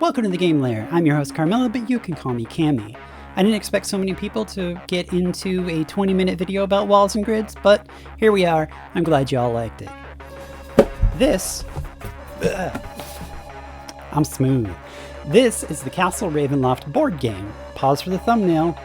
Welcome to the Game Lair. I'm your host Carmela, but you can call me Cammy. I didn't expect so many people to get into a 20-minute video about walls and grids, but here we are. I'm glad you all liked it. I'm smooth. This is the Castle Ravenloft board game. Pause for the thumbnail.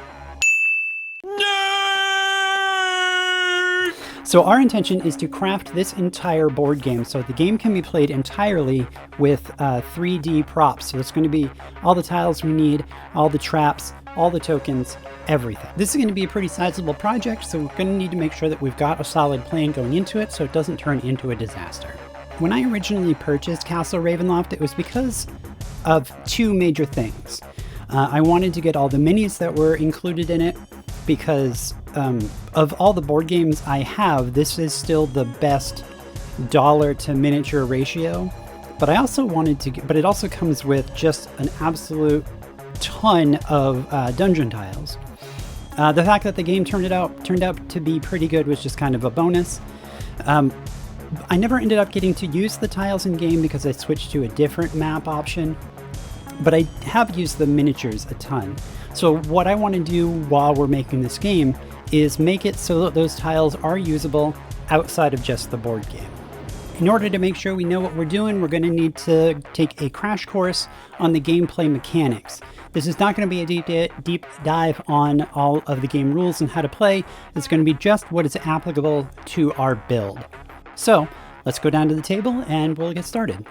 So our intention is to craft this entire board game so the game can be played entirely with 3D props. So it's going to be all the tiles we need, all the traps, all the tokens, everything. This is going to be a pretty sizable project, so we're going to need to make sure that we've got a solid plan going into it so it doesn't turn into a disaster. When I originally purchased Castle Ravenloft, it was because of two major things. I wanted to get all the minis that were included in it, because of all the board games I have, this is still the best dollar to miniature ratio. But I also wanted to but it also comes with just an absolute ton of dungeon tiles. The fact that the game turned out to be pretty good was just kind of a bonus. I never ended up getting to use the tiles in game because I switched to a different map option, but I have used the miniatures a ton. So what I want to do while we're making this game is make it so that those tiles are usable outside of just the board game. In order to make sure we know what we're doing, we're going to need to take a crash course on the gameplay mechanics. This is not going to be a deep dive on all of the game rules and how to play. It's going to be just what is applicable to our build. So let's go down to the table and we'll get started.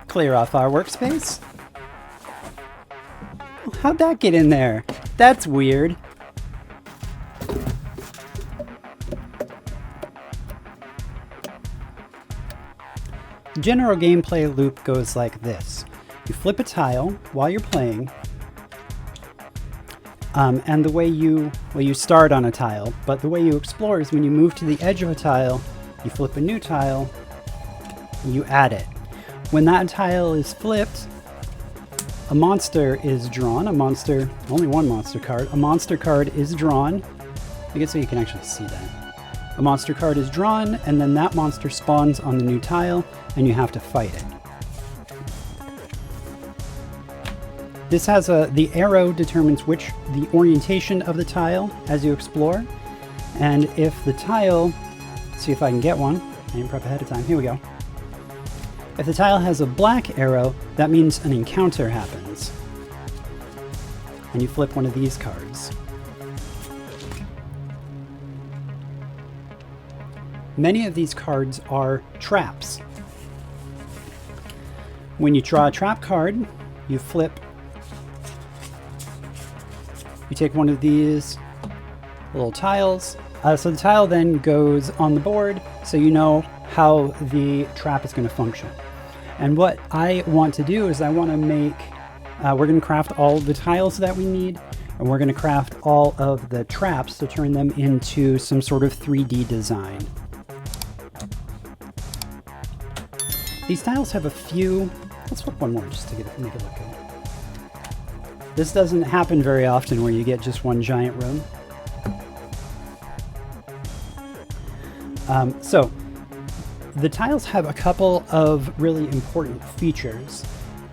Clear off our workspace. How'd that get in there? That's weird. The general gameplay loop goes like this. You flip a tile while you're playing, and the way you start on a tile, but the way you explore is when you move to the edge of a tile, you flip a new tile, you add it. When that tile is flipped, a monster is drawn. Only one monster card. A monster card is drawn. I guess so you can actually see that. A monster card is drawn, and then that monster spawns on the new tile, and you have to fight it. This has the arrow determines the orientation of the tile as you explore, and if the tile, let's see if I can get one. I didn't prep ahead of time. Here we go. If the tile has a black arrow, that means an encounter happens. And you flip one of these cards. Many of these cards are traps. When you draw a trap card, you flip. You take one of these little tiles. So the tile then goes on the board, so you know how the trap is going to function. And what I want to do is I want to make, we're going to craft all the tiles that we need, and we're going to craft all of the traps to turn them into some sort of 3D design. These tiles have a few, let's flip one more just to make it look good. This doesn't happen very often where you get just one giant room. So the tiles have a couple of really important features.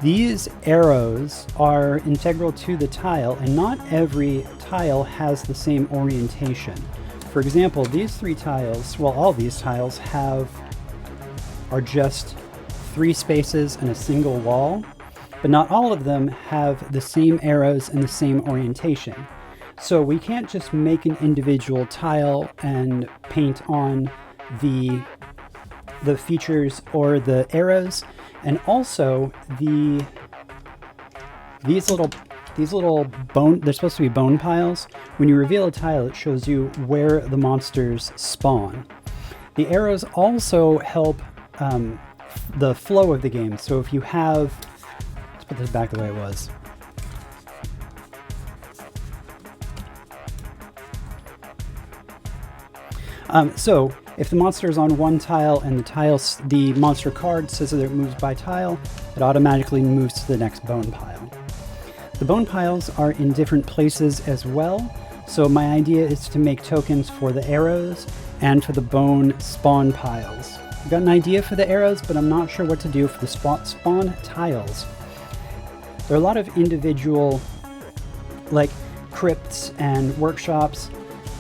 These arrows are integral to the tile, and not every tile has the same orientation. For example, these three tiles, well, all these tiles are just 3 spaces and a single wall, but not all of them have the same arrows and the same orientation. So we can't just make an individual tile and paint on the features or the arrows, and also these little bone, they're supposed to be bone piles. When you reveal a tile, it shows you where the monsters spawn. The arrows also help the flow of the game. So if you have, let's put this back the way it was. So if the monster is on one tile and the monster card says that it moves by tile, it automatically moves to the next bone pile. The bone piles are in different places as well, so my idea is to make tokens for the arrows and for the bone spawn piles. I've got an idea for the arrows, but I'm not sure what to do for the spawn tiles. There are a lot of individual, like, crypts and workshops.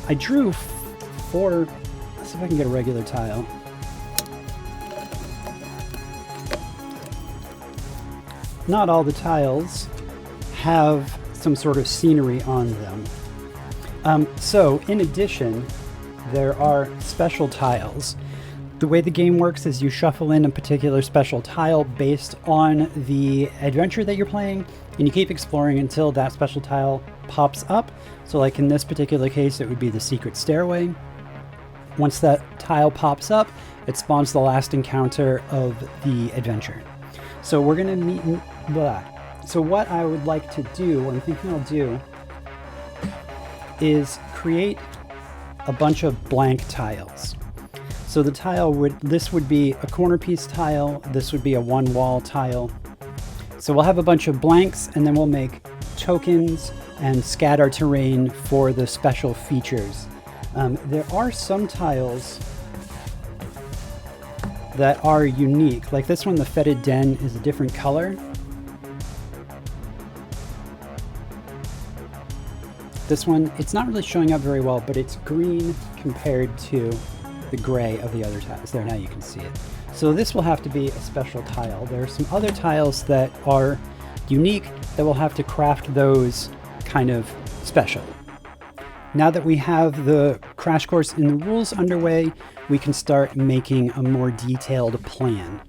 I drew 4, let's see if I can get a regular tile. Not all the tiles have some sort of scenery on them. So in addition, there are special tiles. The way the game works is you shuffle in a particular special tile based on the adventure that you're playing, and you keep exploring until that special tile pops up. So like in this particular case, it would be the secret stairway. Once that tile pops up, it spawns the last encounter of the adventure. So we're gonna meet in blah. So what I would like to do, what I'm thinking I'll do, is create a bunch of blank tiles. So the tile this would be a corner piece tile, this would be a one wall tile. So we'll have a bunch of blanks, and then we'll make tokens and scatter terrain for the special features. There are some tiles that are unique. Like this one, the fetid den, is a different color. This one, it's not really showing up very well, but it's green compared to the gray of the other tiles. There, now you can see it. So this will have to be a special tile. There are some other tiles that are unique that we'll have to craft those kind of special. Now that we have the crash course in the rules underway, we can start making a more detailed plan.